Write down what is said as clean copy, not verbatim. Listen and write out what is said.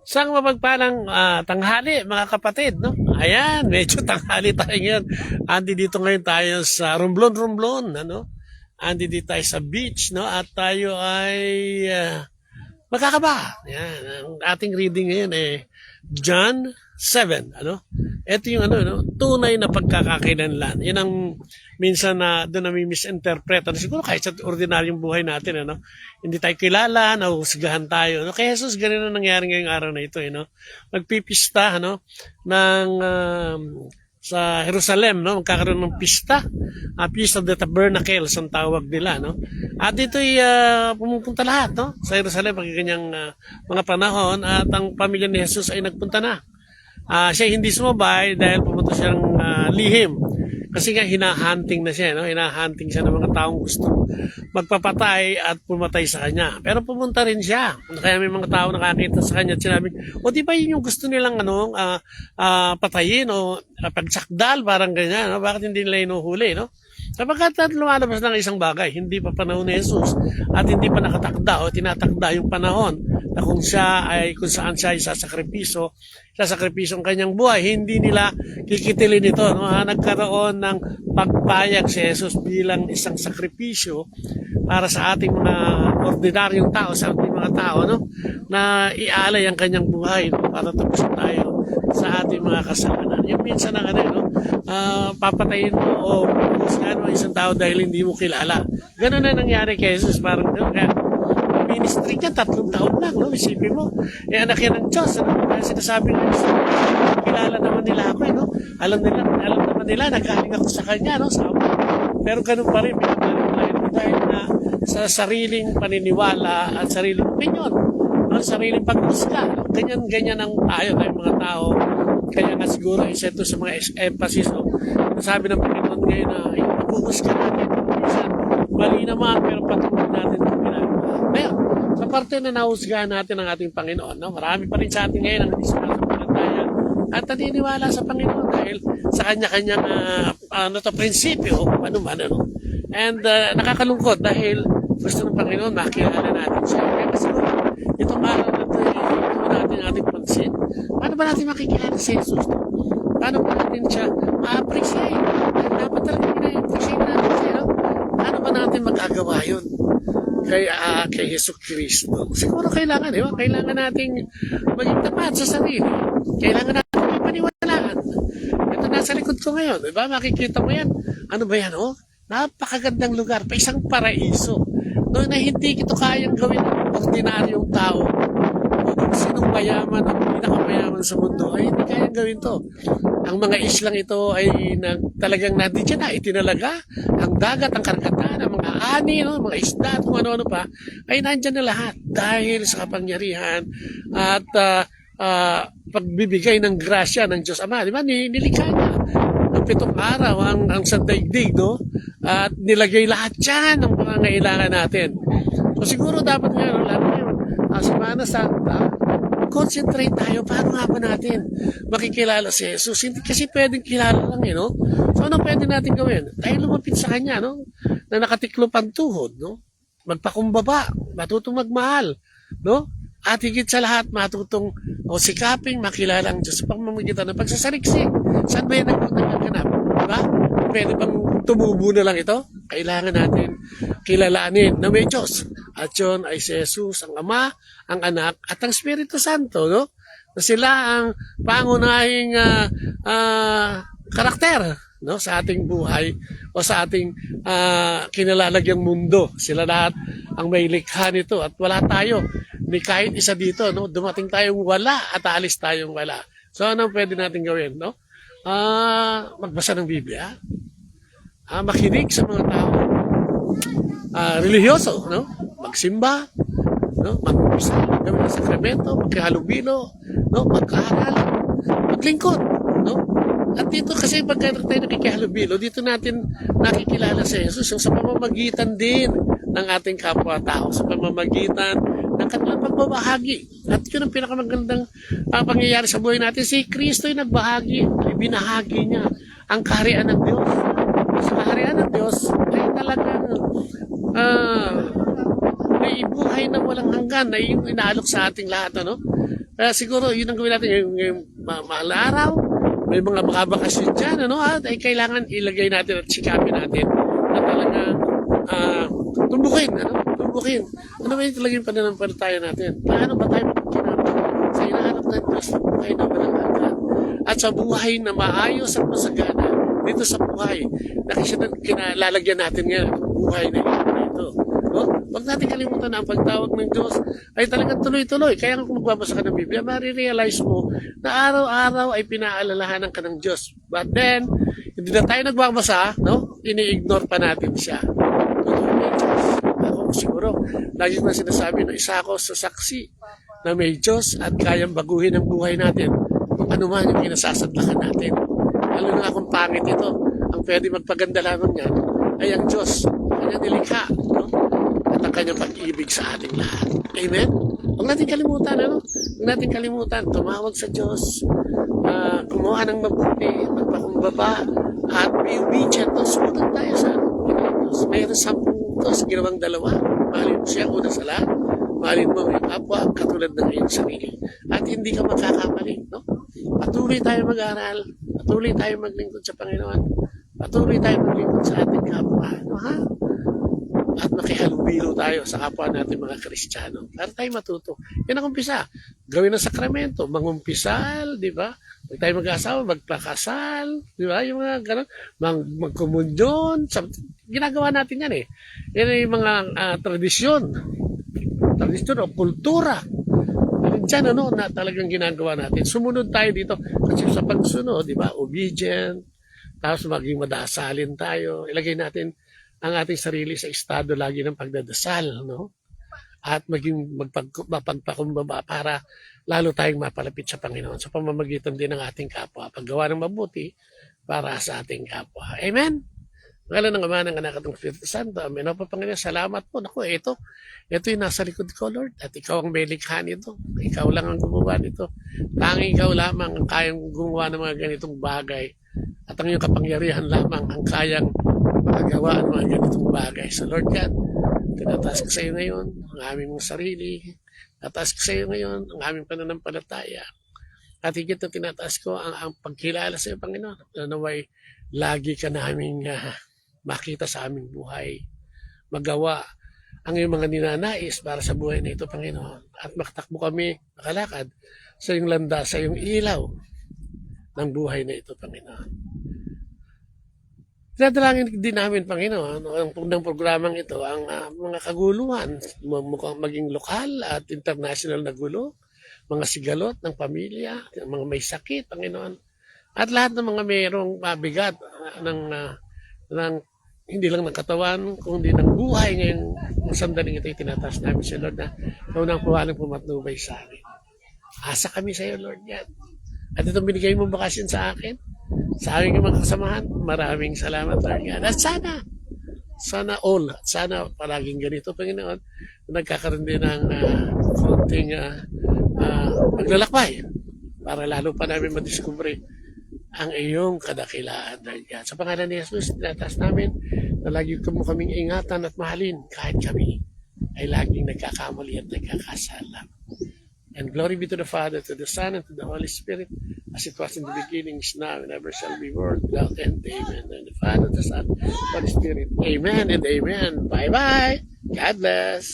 Isang mapagpalang tanghali mga kapatid, no? Ayan, medyo tanghali tayo ngayon. Andi dito ngayon tayo sa Romblon, ano? Andi dito tayo sa beach, no? At tayo ay magkakaba. Yan, ang ating reading ngayon John 7, ano? Ito yung no? Tunay na pagkakakilanlan. Yan ang minsan na doon na misinterpret. Siguro kahit sa ordinaryong buhay natin, ano? Hindi tayo kilala, nahuhusgahan tayo. No? Kay Jesus, ganun ang nangyari ngayong araw na ito. No? Magpipista ng sa Jerusalem, no? Magkakaroon ng pista. Feast of the Tabernacles ang tawag nila. No? At dito'y pumupunta lahat, no? Sa Jerusalem pag ganyang mga panahon at ang pamilya ni Jesus ay nagpunta na. Siya hindi sumabay dahil pumunta siyang lihim. Kasi nga hinahunting na siya, no? Hinahunting siya ng mga taong gusto magpapatay at pumatay sa kanya. Pero pumunta rin siya. Kaya may mga tao nakakita sa kanya at sinabi, o di ba yun yung gusto nilang patayin o pagsakdal, parang ganyan, no? Bakit hindi nila inuhuli, no? Sapagkat lumalabas ng isang bagay, hindi pa panahon ni Jesus at hindi pa nakatakda o tinatakda yung panahon na kung saan siya isasakripiso ang kanyang buhay. Hindi nila kikitilin ito. No? Nagkaroon ng pagpayag si Jesus bilang isang sakripisyo para sa ating mga ordinaryong tao, sa ating mga tao, no? Na ialay ang kanyang buhay, no? Para tapusin tayo sa ating mga kasalanan. Yung minsan na papatayin mo o husgahan mo isang tao dahil hindi mo kilala. Ganun na nangyari kay Jesus. Parang kaya ministry niya, 3 taon lang, no? Isipin mo. Anak yan ng Diyos, ano? Kaya sinasabi niya, kilala naman nila ako, no? Alam naman nila, nagaling ako sa kanya, no? Pero ganun pa rin, dahil na sa sariling paniniwala at sariling opinion, no? Sariling paghusga, no? Ganyan ang tayo, tayong mga tao. Kaya nga siguro, isa ito sa mga emphasis, no? Sabi ng Panginoon ngayon na yung paghuhusga natin, minsan, mali naman, pero patuloy natin ito ginagawa. Ngayon, sa parte na nahusgahan natin ang ating Panginoon, no? Marami pa rin sa atin ngayon ang hindi sumasampalataya at naniniwala sa Panginoon dahil sa kanya-kanyang prinsipyo, ano man, ano. And nakakalungkot dahil gusto ng Panginoon makilala natin siya. Kaya siguro, itong araw na ito, ito natin ating pansin. Paano ba natin makikilala si Jesus? Paano ba natin siya ma-appreciate? Dapat talaga pina-appreciate natin siya. No? Paano ba natin magagawa yun? Kay Yesu Cristo. Siguro kailangan nating maging tapat sa sarili. Kailangan natin may paniwalaan. Ito nasa likod ko ngayon, diba? Makikita mo yan. Ano ba yan, oh? Napakagandang lugar, pa isang paraiso. No, na hindi ito kayang gawin ng ordinaryong tao. O kung sinong mayaman o pinakamayaman sa mundo, ay hindi kayang gawin to. Ang mga islang ito ay talagang nandiyan na, itinalaga. Ang dagat, ang karkatan, ang mga ani, no, mga isda, at kung ano-ano pa, ay nandyan na lahat dahil sa kapangyarihan at pagbibigay ng grasya ng Diyos Ama. Di ba? Nilikha niya ang 7 araw ang sandaigdig, no? At nilagay lahat yan ng pangangailangan natin. So siguro dapat ngayon, lalo ngayon, Semana Santa, concentrate tayo. Paano nga ba natin makikilala si Jesus? Hindi kasi pwedeng kilala lang, no? So ano pwede natin gawin? Tayo lumapit sa Kanya, no? Na nakatiklop ang tuhod, no? Magpakumbaba, matutong magmahal, no? At higit sa lahat, matutong sikaping makilala ang Diyos sa pamamagitan ng pagsasaliksik. Saan ba yan nagaganap? Diba? Pwede bang tumubo na lang ito? Kailangan natin kilalanin na may Diyos. At yun ay si Jesus, ang Ama, ang Anak, at ang Espiritu Santo, no? Na sila ang pangunahing karakter, no? Sa ating buhay o sa ating kinalalagyang mundo. Sila lahat ang may likha nito at wala tayo. Ni kahit isa dito, no? Dumating tayong wala at aalis tayong wala. So ano pwede natin gawin, no? Magbasa ng Biblia, makinig sa mga tao, religyoso, no? Magsimba, no? Mag-umpisa, gawin ng sakramento, magkahalubilo, no? Mag-aaral, maglingkod, no? At dito kasi pagka tayo nakikihalubilo, dito natin nakikilala si Jesus yung sa pamamagitan din ng ating kapwa-tao, sa pamamagitan ng kanilang pagbabahagi. At yun ang pinakamagandang pangyayari sa buhay natin. Si Kristo ay nagbahagi, ay binahagi niya ang kaharian ng Diyos. Sa kaharian ng Diyos ay talagang may ibuhay na walang hanggan na yung inaalok sa ating lahat, ano? Kaya siguro, yun ang gawin natin ngayong mahal na araw. May mga makabakasyon dyan, ano? At ay kailangan ilagay natin at sikapin natin na talagang tumbukin, ano? Tumbukin. Ano ba yung talagang pananampalataya natin? Paano ba tayo magkinarap sa hinahanap ng Diyos na buhay na walang hanggan? At sa buhay na maayos at masagana dito sa buhay na kinalalagyan natin ngayon buhay na ito. No? Huwag natin kalimutan na ang pagtawag ng Diyos ay talagang tuloy-tuloy. Kaya kung magbabasa ka ng Biblia, marirealize mo na araw-araw ay pinaalalahanan ka ng Diyos. But then, hindi na tayo nagbabasa, no? Ini-ignore pa natin siya. Totoo may Diyos. Ako siguro, lagi ko na sinasabi na isa ako sa saksi na may Diyos at kayang baguhin ang buhay natin kung ano man yung kinasasadlakan natin. Lalo na kung pangit ito, ang pwede magpaganda lamang yan ay ang Diyos. Kanya nilikha, no? At ang kanyang pag-ibig sa ating lahat. Amen? Huwag natin kalimutan, ano? Huwag natin kalimutan, tumawag sa Diyos, kumuha ng mabuti, magpakumbaba, at be obedient. Sumunod tayo sa Diyos. Mayroon 10 utos, ginawang 2. Mahalin mo siya, una sa lahat. Mahalin mo yung kapwa, katulad ng iyong sarili. At hindi ka magkakamali, no? Patuloy tayo mag-aral. Patuloy tayo maglingkod sa Panginoon. Patuloy tayo maglingkod sa ating kapwa. No, ha? At makihalubilo tayo sa kapwa natin mga Kristiyano. Para tayo matuto. Yan ang umpisa. Gawin ng sakramento. Mangumpisal, di ba? Huwag tayo mag-asawa, magpakasal. Di ba? Yung mga ganun. Magkumunyon. Ginagawa natin yan eh. Yan ay mga tradisyon. Tradisyon o kultura. Diyan ano na talagang ginagawa natin. Sumunod tayo dito kasi sa pagsunod, di ba? Obedient. Tapos maging madasalin tayo. Ilagay natin ang ating sarili sa estado lagi ng pagdadasal, no? At maging mapagpakumbaba para lalo tayong mapalapit sa Panginoon sa pamamagitan din ng ating kapwa. Paggawa ng mabuti para sa ating kapwa. Amen? Ngalan ng Ama, ng Anak at ng Espiritu Santo. Amen. O Panginoon, salamat po. Naku, ito yung nasa likod ko, Lord. At ikaw ang may likha nito. Ikaw lang ang gumawa nito. Tanging ikaw lamang ang kayang gumawa ng mga ganitong bagay. At ang iyong kapangyarihan lamang ang kayang makagawa ng mga ganitong bagay. So Lord God, tinataas ko sa iyo ngayon ang aming sarili. Tinataas ko sa iyo ngayon ang aming pananampalataya. At higit na tinataas ko ang pagkilala sa iyo, Panginoon. Na naway lagi ka naming makita sa aming buhay. Magawa ang iyong mga ninanais para sa buhay na ito, Panginoon. At makatakbo kami, makalakad sa iyong landas, sa iyong ilaw ng buhay na ito, Panginoon. Tinadalangin din namin, Panginoon, ang ng programang ito, ang mga kaguluhan, mukhang maging lokal at international na gulo, mga sigalot ng pamilya, mga may sakit, Panginoon, at lahat ng mga mayroong mabigat ng hindi lang ng katawan, kundi ng buhay ngayon. Ang sandaling ito itinataas namin sa Lord na naunang puwalang pumatnubay sa amin. Asa kami sa iyo, Lord God. At itong binigay mong bakasyon sa akin, sa aming mga kasamahan, maraming salamat, Lord God. At sana all, at sana palaging ganito, Panginoon, nagkakaroon din ng konting paglalakbay para lalo pa namin madiskubre ang iyong kadakilaan, Lord God. Sa pangalan ni Jesus, tinataas namin na lagi mo kaming ingatan at mahalin kahit kami ay laging nagkakamali at nagkakasala. And glory be to the Father, to the Son, and to the Holy Spirit, as it was in the beginning, is now, and ever shall be, world without end. Amen. And the Father, the Son, the Holy Spirit. Amen and amen. Bye-bye. God bless.